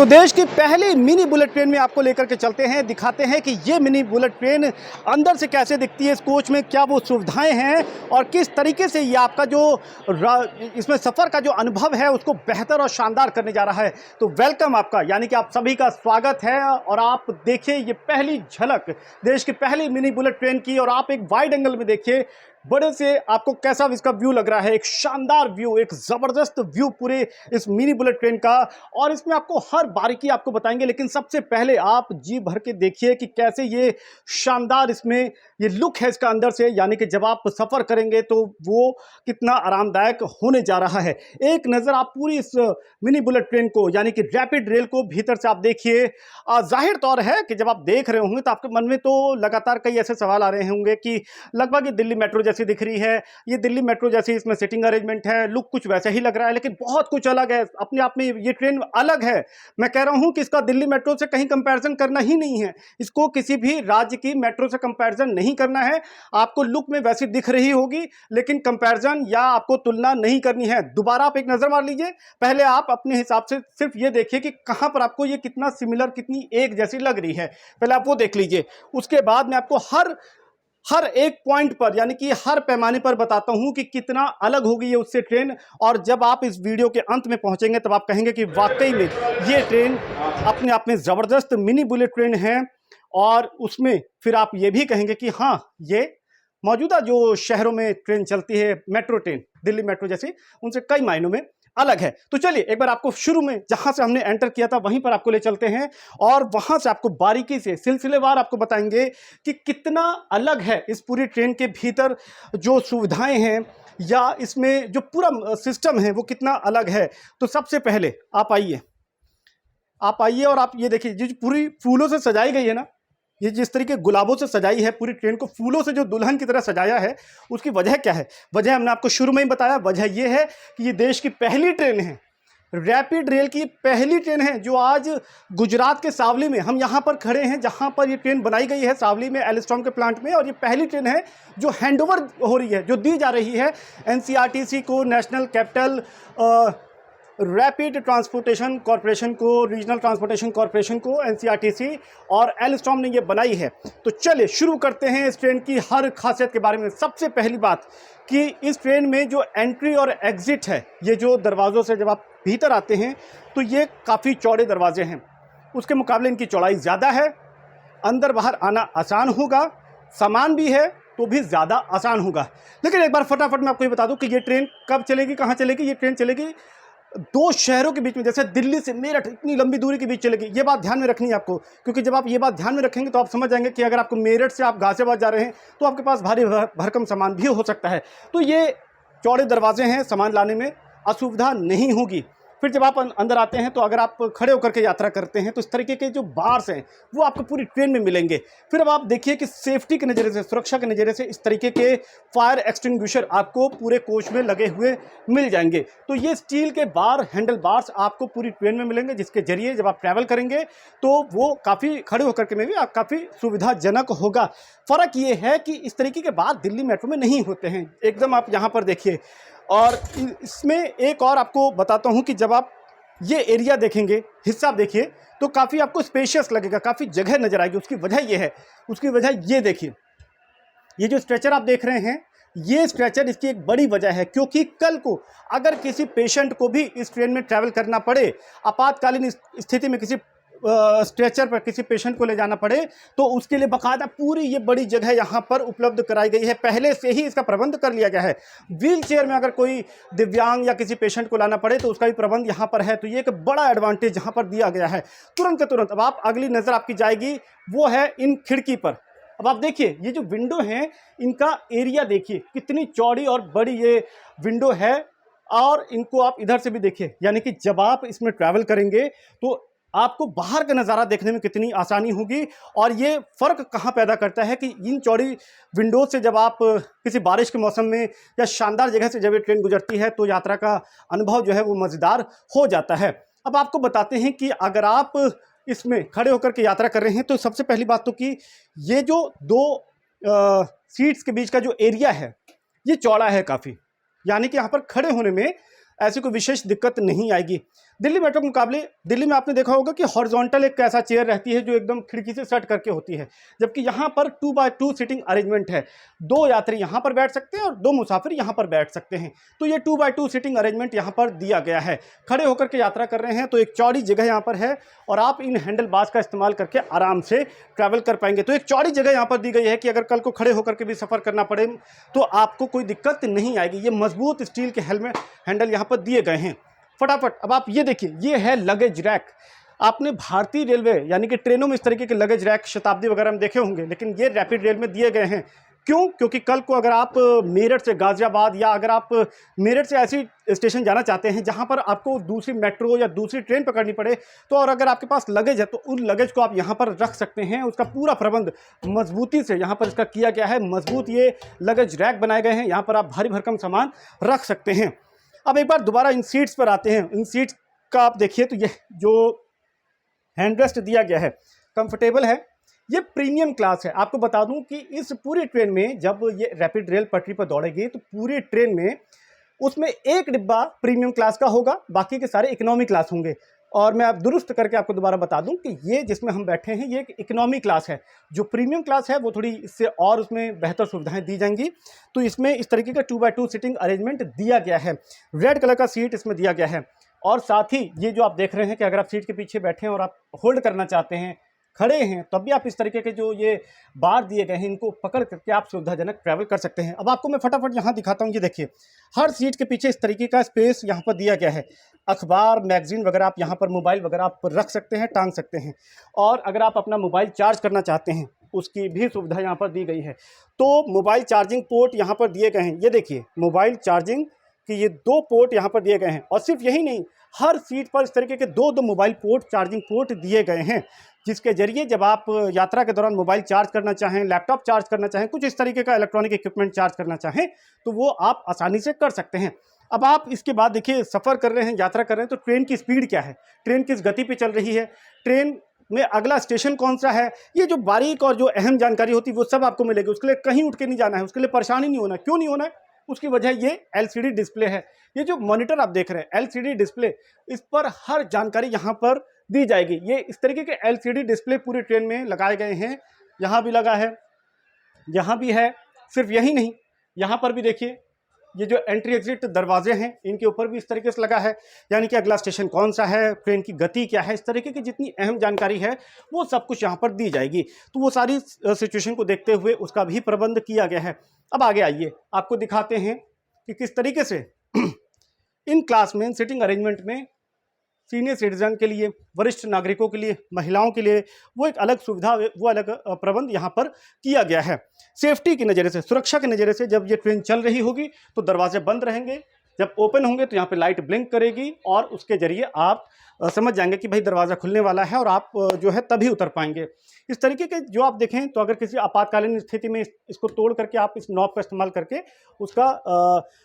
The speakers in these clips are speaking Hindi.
तो देश की पहली मिनी बुलेट ट्रेन में आपको लेकर के चलते हैं, दिखाते हैं कि ये मिनी बुलेट ट्रेन अंदर से कैसे दिखती है, इस कोच में क्या वो सुविधाएं हैं और किस तरीके से ये आपका जो इसमें सफ़र का जो अनुभव है उसको बेहतर और शानदार करने जा रहा है। तो वेलकम आपका, यानी कि आप सभी का स्वागत है। और आप देखिए ये पहली झलक देश की पहली मिनी बुलेट ट्रेन की, और आप एक वाइड एंगल में देखिए बड़े से आपको कैसा इसका व्यू लग रहा है। एक शानदार व्यू, एक ज़बरदस्त व्यू पूरे इस मिनी बुलेट ट्रेन का, और इसमें आपको हर बारीकी आपको बताएंगे। लेकिन सबसे पहले आप जी भर के देखिए कि कैसे ये शानदार इसमें ये लुक है इसका अंदर से, यानी कि जब आप सफ़र करेंगे तो वो कितना आरामदायक होने जा रहा है। एक नज़र आप पूरी इस मिनी बुलेट ट्रेन को, यानी कि रैपिड रेल को भीतर से आप देखिए। जाहिर तौर है कि जब आप देख रहे होंगे तो आपके मन में तो लगातार कई ऐसे सवाल आ रहे होंगे कि लगभग ये दिल्ली मेट्रो जैसी दिख रही है, ये दिल्ली मेट्रो जैसी इसमें सीटिंग अरेंजमेंट है, लुक कुछ वैसा ही लग रहा है, लेकिन बहुत कुछ अलग है। अपने आप में ये ट्रेन अलग है। मैं कह रहा हूं कि इसका दिल्ली मेट्रो से कहीं कंपैरिजन करना ही नहीं है, इसको किसी भी राज्य की मेट्रो से कंपैरिजन नहीं करना है। आपको लुक में वैसी दिख रही होगी, लेकिन कंपैरिजन या आपको तुलना नहीं करनी है। दोबारा आप एक नजर मार लीजिए, पहले आप अपने हिसाब से सिर्फ ये देखिए कि कहां पर आपको ये कितना सिमिलर, कितनी एक जैसी लग रही है। पहले आप वो देख लीजिए, उसके बाद मैं आपको हर एक पॉइंट पर, यानी कि हर पैमाने पर बताता हूं कि कितना अलग होगी ये उससे ट्रेन। और जब आप इस वीडियो के अंत में पहुंचेंगे तब आप कहेंगे कि वाकई में ये ट्रेन अपने आप में ज़बरदस्त मिनी बुलेट ट्रेन है। और उसमें फिर आप ये भी कहेंगे कि हाँ, ये मौजूदा जो शहरों में ट्रेन चलती है, मेट्रो ट्रेन, दिल्ली मेट्रो जैसी, उनसे कई मायनों में अलग है। तो चलिए एक बार आपको शुरू में जहां से हमने एंटर किया था वहीं पर आपको ले चलते हैं, और वहां से आपको बारीकी से सिलसिलेवार आपको बताएंगे कि कितना अलग है इस पूरी ट्रेन के भीतर जो सुविधाएं हैं, या इसमें जो पूरा सिस्टम है वो कितना अलग है। तो सबसे पहले आप आइए और आप ये देखिए, जो पूरी फूलों से सजाई गई है ना, ये जिस तरीके गुलाबों से सजाई है पूरी ट्रेन को, फूलों से जो दुल्हन की तरह सजाया है, उसकी वजह क्या है? वजह हमने आपको शुरू में ही बताया। वजह यह है कि ये देश की पहली ट्रेन है, रैपिड रेल की पहली ट्रेन है, जो आज गुजरात के सावली में, हम यहाँ पर खड़े हैं जहाँ पर ये ट्रेन बनाई गई है, सावली में एल्स्टॉम के प्लांट में। और ये पहली ट्रेन है जो हैंडओवर हो रही है, जो दी जा रही है एनसीआरटीसी को, national capital rapid transportation corporation को, रीजनल ट्रांसपोर्टेशन कॉरपोरेशन को, एनसीआरटीसी और एल्स्टॉम ने ये बनाई है। तो चलिए शुरू करते हैं इस ट्रेन की हर खासियत के बारे में। सबसे पहली बात कि इस ट्रेन में जो एंट्री और एग्जिट है, ये जो दरवाज़ों से जब आप भीतर आते हैं तो ये काफ़ी चौड़े दरवाजे हैं, उसके मुकाबले इनकी चौड़ाई ज़्यादा है। अंदर बाहर आना आसान होगा, सामान भी है तो भी ज़्यादा आसान होगा। लेकिन एक बार फटाफट मैं आपको ये बता दूं कि ये ट्रेन कब चलेगी, कहाँ चलेगी। ये ट्रेन चलेगी दो शहरों के बीच में, जैसे दिल्ली से मेरठ, इतनी लंबी दूरी के बीच चलेगी। ये बात ध्यान में रखनी है आपको, क्योंकि जब आप ये बात ध्यान में रखेंगे तो आप समझ जाएंगे कि अगर आपको मेरठ से आप गाजियाबाद जा रहे हैं तो आपके पास भारी भरकम सामान भी हो सकता है। तो ये चौड़े दरवाजे हैं, सामान लाने में असुविधा नहीं होगी। फिर जब आप अंदर आते हैं तो अगर आप खड़े होकर के यात्रा करते हैं तो इस तरीके के जो बार्स हैं वो आपको पूरी ट्रेन में मिलेंगे। फिर अब आप देखिए कि सेफ्टी के नज़रिए से, सुरक्षा के नज़रिए से, इस तरीके के फायर एक्सटिंग्विशर आपको पूरे कोच में लगे हुए मिल जाएंगे। तो ये स्टील के बार, हैंडल बार्स आपको पूरी ट्रेन में मिलेंगे, जिसके जरिए जब आप ट्रैवल करेंगे तो वो काफ़ी खड़े होकर के में भी काफ़ी सुविधाजनक होगा। फ़र्क ये है कि इस तरीके के बार दिल्ली मेट्रो में नहीं होते हैं, एकदम आप यहाँ पर देखिए। और इसमें एक और आपको बताता हूं कि जब आप ये एरिया देखेंगे, हिस्सा आप देखिए, तो काफ़ी आपको स्पेशियस लगेगा, काफ़ी जगह नज़र आएगी। उसकी वजह ये है, उसकी वजह ये देखिए, ये जो स्ट्रेचर आप देख रहे हैं, ये स्ट्रेचर इसकी एक बड़ी वजह है, क्योंकि कल को अगर किसी पेशेंट को भी इस ट्रेन में ट्रैवल करना पड़े, आपातकालीन स्थिति में किसी स्ट्रेचर पर किसी पेशेंट को ले जाना पड़े, तो उसके लिए बाकायदा पूरी ये बड़ी जगह यहाँ पर उपलब्ध कराई गई है। पहले से ही इसका प्रबंध कर लिया गया है। व्हील चेयर में अगर कोई दिव्यांग या किसी पेशेंट को लाना पड़े तो उसका भी प्रबंध यहाँ पर है। तो ये एक बड़ा एडवांटेज यहाँ पर दिया गया है, तुरंत के तुरंत। अब आप अगली नज़र आपकी जाएगी वो है इन खिड़की पर। अब आप देखिए ये जो विंडो हैं, इनका एरिया देखिए, कितनी चौड़ी और बड़ी ये विंडो है। और इनको आप इधर से भी देखिए, यानी कि जब आप इसमें ट्रैवल करेंगे तो आपको बाहर का नज़ारा देखने में कितनी आसानी होगी। और ये फ़र्क कहाँ पैदा करता है कि इन चौड़ी विंडो से जब आप किसी बारिश के मौसम में या शानदार जगह से जब ये ट्रेन गुजरती है तो यात्रा का अनुभव जो है वो मज़ेदार हो जाता है। अब आपको बताते हैं कि अगर आप इसमें खड़े होकर के यात्रा कर रहे हैं तो सबसे पहली बात तो कि ये जो दो सीट्स के बीच का जो एरिया है ये चौड़ा है काफ़ी, यानी कि यहाँ पर खड़े होने में ऐसी कोई विशेष दिक्कत नहीं आएगी। दिल्ली मेट्रो के मुकाबले दिल्ली में आपने देखा होगा कि हॉरिजॉन्टल एक ऐसा चेयर रहती है जो एकदम खिड़की से सट करके होती है, जबकि यहाँ पर 2x2 सीटिंग अरेंजमेंट है। 2 यात्री यहाँ पर बैठ सकते हैं और 2 मुसाफिर यहाँ पर बैठ सकते हैं। तो ये 2x2 सीटिंग अरेंजमेंट यहाँ पर दिया गया है। खड़े होकर के यात्रा कर रहे हैं तो एक चौड़ी जगह यहाँ पर है और आप इन हैंडल बार्स का इस्तेमाल करके आराम से ट्रैवल कर पाएंगे। तो एक चौड़ी जगह यहाँ पर दी गई है कि अगर कल को खड़े होकर के भी सफ़र करना पड़े तो आपको कोई दिक्कत नहीं आएगी। ये मजबूत स्टील के हैंडल यहाँ पर दिए गए हैं। फटाफट अब आप ये देखिए, ये है लगेज रैक। आपने भारतीय रेलवे यानी कि ट्रेनों में इस तरीके के लगेज रैक शताब्दी वगैरह में देखे होंगे, लेकिन ये रैपिड रेल में दिए गए हैं। क्यों? क्योंकि कल को अगर आप मेरठ से गाजियाबाद या अगर आप मेरठ से ऐसी स्टेशन जाना चाहते हैं जहां पर आपको दूसरी मेट्रो या दूसरी ट्रेन पकड़नी पड़े, तो और अगर आपके पास लगेज है तो उन लगेज को आप यहां पर रख सकते हैं। उसका पूरा प्रबंध मजबूती से यहां पर इसका किया गया है। मजबूत ये लगेज रैक बनाए गए हैं, यहां पर आप भारी भरकम सामान रख सकते हैं। अब एक बार दोबारा इन सीट्स पर आते हैं। इन सीट्स का आप देखिए तो ये जो हैंडरेस्ट दिया गया है कंफर्टेबल है। ये प्रीमियम क्लास है। आपको बता दूं कि इस पूरी ट्रेन में जब ये रैपिड रेल पटरी पर दौड़ेगी तो पूरी ट्रेन में उसमें एक डिब्बा प्रीमियम क्लास का होगा, बाकी के सारे इकोनॉमी क्लास होंगे। और मैं आप दुरुस्त करके आपको दोबारा बता दूं कि ये जिसमें हम बैठे हैं ये एक इकोनॉमी क्लास है। जो प्रीमियम क्लास है वो थोड़ी इससे और उसमें बेहतर सुविधाएं दी जाएंगी। तो इसमें इस तरीके का 2x2 सीटिंग अरेंजमेंट दिया गया है। रेड कलर का सीट इसमें दिया गया है। और साथ ही ये जो आप देख रहे हैं कि अगर आप सीट के पीछे बैठे हैं और आप होल्ड करना चाहते हैं, खड़े हैं, तब भी आप इस तरीके के जो ये बार दिए गए हैं इनको पकड़ करके आप सुविधाजनक ट्रैवल कर सकते हैं। अब आपको मैं फटाफट यहाँ दिखाता हूँ। ये देखिए, हर सीट के पीछे इस तरीके का स्पेस यहाँ पर दिया गया है। अखबार, मैगजीन वगैरह आप यहाँ पर, मोबाइल वगैरह आप रख सकते हैं, टांग सकते हैं। और अगर आप अपना मोबाइल चार्ज करना चाहते हैं उसकी भी सुविधा यहाँ पर दी गई है। तो मोबाइल चार्जिंग पोर्ट यहाँ पर दिए गए हैं। ये देखिए, मोबाइल चार्जिंग कि ये 2 पोर्ट यहाँ पर दिए गए हैं। और सिर्फ यही नहीं, हर सीट पर इस तरीके के 2 मोबाइल पोर्ट, चार्जिंग पोर्ट दिए गए हैं, जिसके जरिए जब आप यात्रा के दौरान मोबाइल चार्ज करना चाहें, लैपटॉप चार्ज करना चाहें, कुछ इस तरीके का इलेक्ट्रॉनिक इक्विपमेंट चार्ज करना चाहें तो वो आप आसानी से कर सकते हैं। अब आप इसके बाद देखिए, सफ़र कर रहे हैं, यात्रा कर रहे हैं तो ट्रेन की स्पीड क्या है, ट्रेन किस गति पे चल रही है, ट्रेन में अगला स्टेशन कौन सा है, ये जो बारीक और जो अहम जानकारी होती है वो सब आपको मिलेगी। उसके लिए कहीं उठ के नहीं जाना है, उसके लिए परेशानी नहीं होना। क्यों नहीं होना है? उसकी वजह ये LCD डिस्प्ले है। ये जो मॉनिटर आप देख रहे हैं LCD डिस्प्ले, इस पर हर जानकारी यहाँ पर दी जाएगी। ये इस तरीके के LCD डिस्प्ले पूरी ट्रेन में लगाए गए हैं। यहाँ भी लगा है, यहाँ भी है। सिर्फ यही नहीं, यहाँ पर भी देखिए, ये जो एंट्री एग्जिट दरवाजे हैं इनके ऊपर भी इस तरीके से लगा है, यानी कि अगला स्टेशन कौन सा है, ट्रेन की गति क्या है, इस तरीके की जितनी अहम जानकारी है वो सब कुछ यहाँ पर दी जाएगी। तो वो सारी सिचुएशन को देखते हुए उसका भी प्रबंध किया गया है। अब आगे आइए, आपको दिखाते हैं कि किस तरीके से इन क्लास में, सीटिंग अरेंजमेंट में सीनियर सिटीजन के लिए, वरिष्ठ नागरिकों के लिए, महिलाओं के लिए वो एक अलग सुविधा, वो अलग प्रबंध यहाँ पर किया गया है। सेफ्टी की नज़रिए से, सुरक्षा की नज़रिए से जब ये ट्रेन चल रही होगी तो दरवाजे बंद रहेंगे, जब ओपन होंगे तो यहाँ पे लाइट ब्लिंक करेगी और उसके जरिए आप समझ जाएंगे कि भाई दरवाज़ा खुलने वाला है और आप जो है तभी उतर पाएंगे। इस तरीके के जो आप देखें तो अगर किसी आपातकालीन स्थिति में इसको तोड़ करके आप इस नॉब का इस्तेमाल करके उसका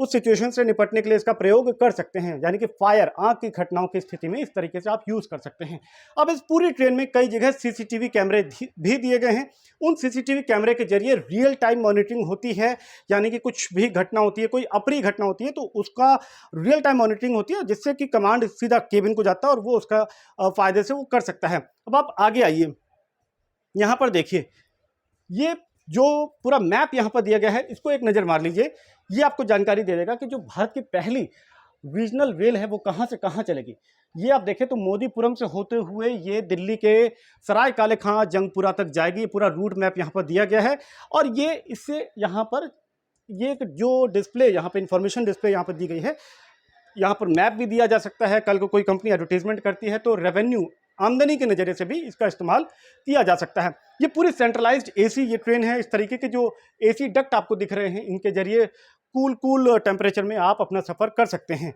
उस सिचुएशन से निपटने के लिए इसका प्रयोग कर सकते हैं, यानी कि फायर, आग की घटनाओं की स्थिति में इस तरीके से आप यूज़ कर सकते हैं। अब इस पूरी ट्रेन में कई जगह CCTV कैमरे भी दिए गए हैं। उन CCTV कैमरे के जरिए रियल टाइम मॉनिटरिंग होती है, यानी कि कुछ भी घटना होती है, कोई अप्रिय घटना होती है तो उसका रियल टाइम मॉनिटरिंग होती है, जिससे कि कमांड सीधा केबिन को जाता है और वो उसका फ़ायदे से वो कर सकता है। अब आप आगे आइए, यहाँ पर देखिए, ये जो पूरा मैप यहाँ पर दिया गया है इसको एक नज़र मार लीजिए। ये आपको जानकारी दे देगा कि जो भारत की पहली रीजनल रेल है वो कहाँ से कहाँ चलेगी। ये आप देखें तो मोदीपुरम से होते हुए ये दिल्ली के सराय काले खां, जंगपुरा तक जाएगी। पूरा रूट मैप यहाँ पर दिया गया है और ये इससे यहाँ पर ये जो डिस्प्ले, यहाँ पर इंफॉर्मेशन डिस्प्ले यहाँ पर दी गई है, यहाँ पर मैप भी दिया जा सकता है। कल को कोई कंपनी एडवर्टीजमेंट करती है तो रेवेन्यू, आमदनी के नज़रिए से भी इसका इस्तेमाल किया जा सकता है। ये पूरी सेंट्रलाइज्ड AC ये ट्रेन है। इस तरीके के जो AC डक्ट आपको दिख रहे हैं इनके जरिए कूल टेम्परेचर में आप अपना सफ़र कर सकते हैं।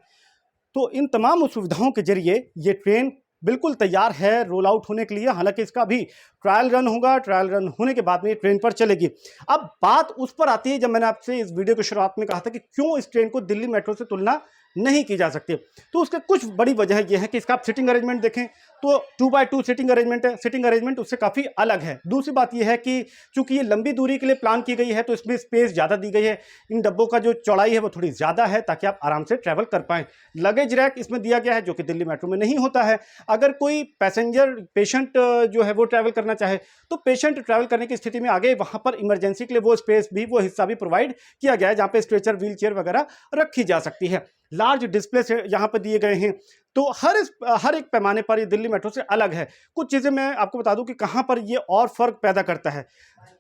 तो इन तमाम सुविधाओं के जरिए ये ट्रेन बिल्कुल तैयार है रोल आउट होने के लिए। हालांकि इसका भी ट्रायल रन होगा, ट्रायल रन होने के बाद में ये ट्रेन पर चलेगी। अब बात उस पर आती है जब मैंने आपसे इस वीडियो की शुरुआत में कहा था कि क्यों इस ट्रेन को दिल्ली मेट्रो से तुलना नहीं की जा सकती। तो उसके कुछ बड़ी वजह यह है कि इसका आप सिटिंग अरेंजमेंट देखें तो 2x2 सिटिंग अरेंजमेंट है, सिटिंग अरेंजमेंट उससे काफ़ी अलग है। दूसरी बात यह है कि चूंकि ये लंबी दूरी के लिए प्लान की गई है तो इसमें स्पेस ज़्यादा दी गई है। इन डब्बों का जो चौड़ाई है वो थोड़ी ज़्यादा है ताकि आप आराम से ट्रैवल कर पाएँ। लगेज रैक इसमें दिया गया है जो कि दिल्ली मेट्रो में नहीं होता है। अगर कोई पैसेंजर पेशेंट जो है वो ट्रैवल करना चाहे तो पेशेंट ट्रैवल करने की स्थिति में आगे वहाँ पर इमरजेंसी के लिए वो स्पेस भी, वो हिस्सा भी प्रोवाइड किया गया है जहाँ पे स्ट्रेचर, व्हील चेयर वगैरह रखी जा सकती है। लार्ज डिस्प्ले से यहाँ पर दिए गए हैं। तो हर एक पैमाने पर ये दिल्ली मेट्रो से अलग है। कुछ चीज़ें मैं आपको बता दूं कि कहाँ पर ये और फर्क पैदा करता है।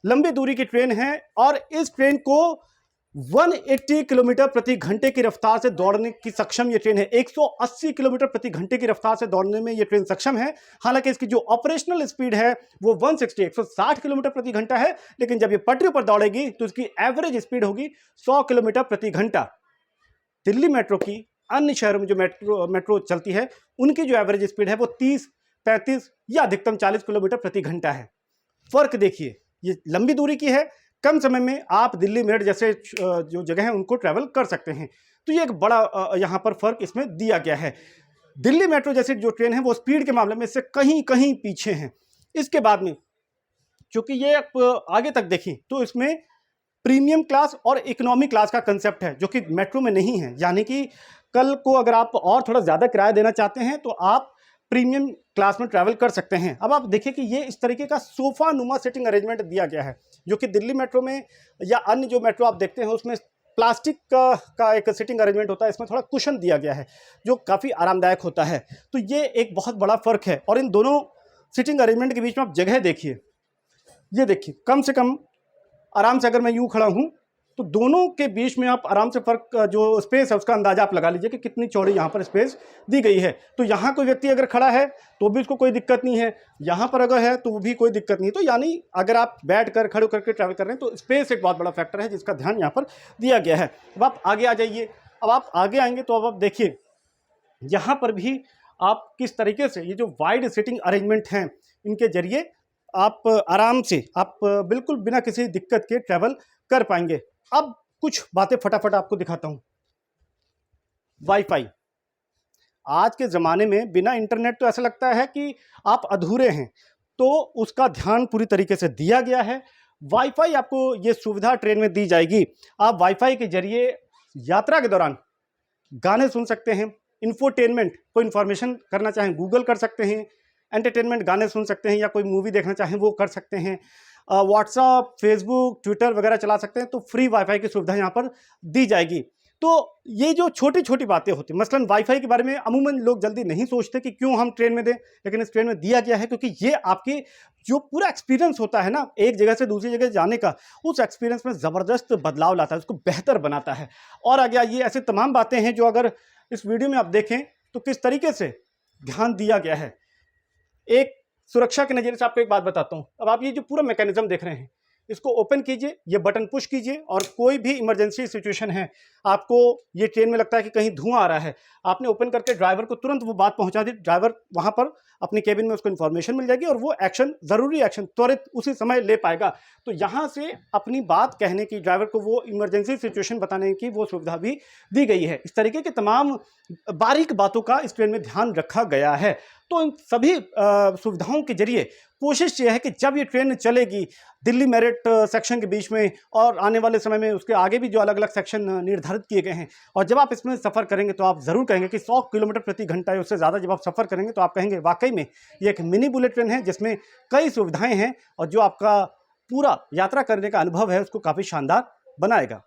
लंबी दूरी की ट्रेन है और इस ट्रेन को 180 किलोमीटर प्रति घंटे की रफ्तार से दौड़ने की सक्षम ये ट्रेन है। 180 किलोमीटर प्रति घंटे की रफ्तार से दौड़ने में ये ट्रेन सक्षम है। हालांकि इसकी जो ऑपरेशनल स्पीड है वो 160 किलोमीटर प्रति घंटा है, लेकिन जब ये पटरी पर दौड़ेगी तो इसकी एवरेज स्पीड होगी 100 किलोमीटर प्रति घंटा। दिल्ली मेट्रो की अन्य शहरों में जो मेट्रो चलती है उनकी जो एवरेज स्पीड है वो 30, 35 या अधिकतम 40 किलोमीटर प्रति घंटा है। फर्क देखिए, ये लंबी दूरी की है, कम समय में आप दिल्ली मेरठ जैसे जो जगह है उनको ट्रैवल कर सकते हैं। तो ये एक बड़ा यहाँ पर फर्क इसमें दिया गया है। दिल्ली मेट्रो जैसी जो ट्रेन है वो स्पीड के मामले में इससे कहीं कहीं पीछे हैं। इसके बाद में चूंकि ये आगे तक देखी तो इसमें प्रीमियम क्लास और इकोनॉमी क्लास का कंसेप्ट है जो कि मेट्रो में नहीं है। यानी कि कल को अगर आप और थोड़ा ज़्यादा किराया देना चाहते हैं तो आप प्रीमियम क्लास में ट्रैवल कर सकते हैं। अब आप देखिए कि ये इस तरीके का सोफा नुमा सिटिंग अरेंजमेंट दिया गया है जो कि दिल्ली मेट्रो में या अन्य जो मेट्रो आप देखते हैं उसमें प्लास्टिक का एक सिटिंग अरेंजमेंट होता है। इसमें थोड़ा कुशन दिया गया है जो काफ़ी आरामदायक होता है। तो ये एक बहुत बड़ा फ़र्क है। और इन दोनों सिटिंग अरेंजमेंट के बीच में आप जगह देखिए, ये देखिए कम से कम आराम से अगर मैं यूँ खड़ा हूँ तो दोनों के बीच में आप आराम से फर्क जो स्पेस है उसका अंदाजा आप लगा लीजिए कि कितनी चौड़ी यहाँ पर स्पेस दी गई है। तो यहाँ कोई व्यक्ति अगर खड़ा है तो भी उसको कोई दिक्कत नहीं है, यहाँ पर अगर है तो भी कोई दिक्कत नहीं। तो यानी अगर आप बैठ कर खड़े करके ट्रैवल कर रहे हैं तो स्पेस एक बहुत बड़ा फैक्टर है जिसका ध्यान यहाँ पर दिया गया है। अब आप आगे आ जाइए। अब आप आगे आएंगे तो अब आप देखिए यहाँ पर भी आप किस तरीके से ये जो वाइड सिटिंग अरेंजमेंट हैं इनके जरिए आप आराम से आप बिल्कुल बिना किसी दिक्कत के ट्रैवल कर पाएंगे। अब कुछ बातें फटाफट आपको दिखाता हूं। वाईफाई आज के ज़माने में बिना इंटरनेट तो ऐसा लगता है कि आप अधूरे हैं, तो उसका ध्यान पूरी तरीके से दिया गया है। वाईफाई आपको ये सुविधा ट्रेन में दी जाएगी। आप वाईफाई के जरिए यात्रा के दौरान गाने सुन सकते हैं, इंफोटेनमेंट कोई इन्फॉर्मेशन करना चाहें गूगल कर सकते हैं, एंटरटेनमेंट गाने सुन सकते हैं या कोई मूवी देखना चाहें वो कर सकते हैं, व्हाट्सअप, फेसबुक, ट्विटर वगैरह चला सकते हैं। तो फ्री वाईफाई की सुविधा यहाँ पर दी जाएगी। तो ये जो छोटी छोटी बातें होती हैं, मसलन वाईफाई के बारे में अमूमन लोग जल्दी नहीं सोचते कि क्यों हम ट्रेन में दें, लेकिन इस ट्रेन में दिया गया है क्योंकि ये आपकी जो पूरा एक्सपीरियंस होता है ना एक जगह से दूसरी जगह जाने का, उस एक्सपीरियंस में ज़बरदस्त बदलाव लाता है, उसको बेहतर बनाता है। और आगे ये ऐसी तमाम बातें हैं जो अगर इस वीडियो में आप देखें तो किस तरीके से ध्यान दिया गया है। एक सुरक्षा के नज़रिए से आपको एक बात बताता हूँ। अब आप ये जो पूरा मैकेनिज्म देख रहे हैं इसको ओपन कीजिए, ये बटन पुश कीजिए और कोई भी इमरजेंसी सिचुएशन है, आपको ये ट्रेन में लगता है कि कहीं धुआं आ रहा है, आपने ओपन करके ड्राइवर को तुरंत वो बात पहुंचा दी, ड्राइवर वहां पर अपनी केबिन में उसको इन्फॉर्मेशन मिल जाएगी और वो एक्शन, ज़रूरी एक्शन त्वरित उसी समय ले पाएगा। तो यहाँ से अपनी बात कहने की, ड्राइवर को वो इमरजेंसी सिचुएशन बताने की वो सुविधा भी दी गई है। इस तरीके के तमाम बारीक बातों का इस ट्रेन में ध्यान रखा गया है। तो इन सभी सुविधाओं के जरिए कोशिश ये है कि जब ये ट्रेन चलेगी दिल्ली मेरठ सेक्शन के बीच में और आने वाले समय में उसके आगे भी जो अलग अलग सेक्शन निर्धारित किए गए हैं, और जब आप इसमें सफ़र करेंगे तो आप ज़रूर कहेंगे कि 100 किलोमीटर प्रति घंटा है, उससे ज़्यादा जब आप सफ़र करेंगे तो आप कहेंगे वाकई में ये एक मिनी बुलेट ट्रेन है जिसमें कई सुविधाएँ हैं और जो आपका पूरा यात्रा करने का अनुभव है उसको काफ़ी शानदार बनाएगा।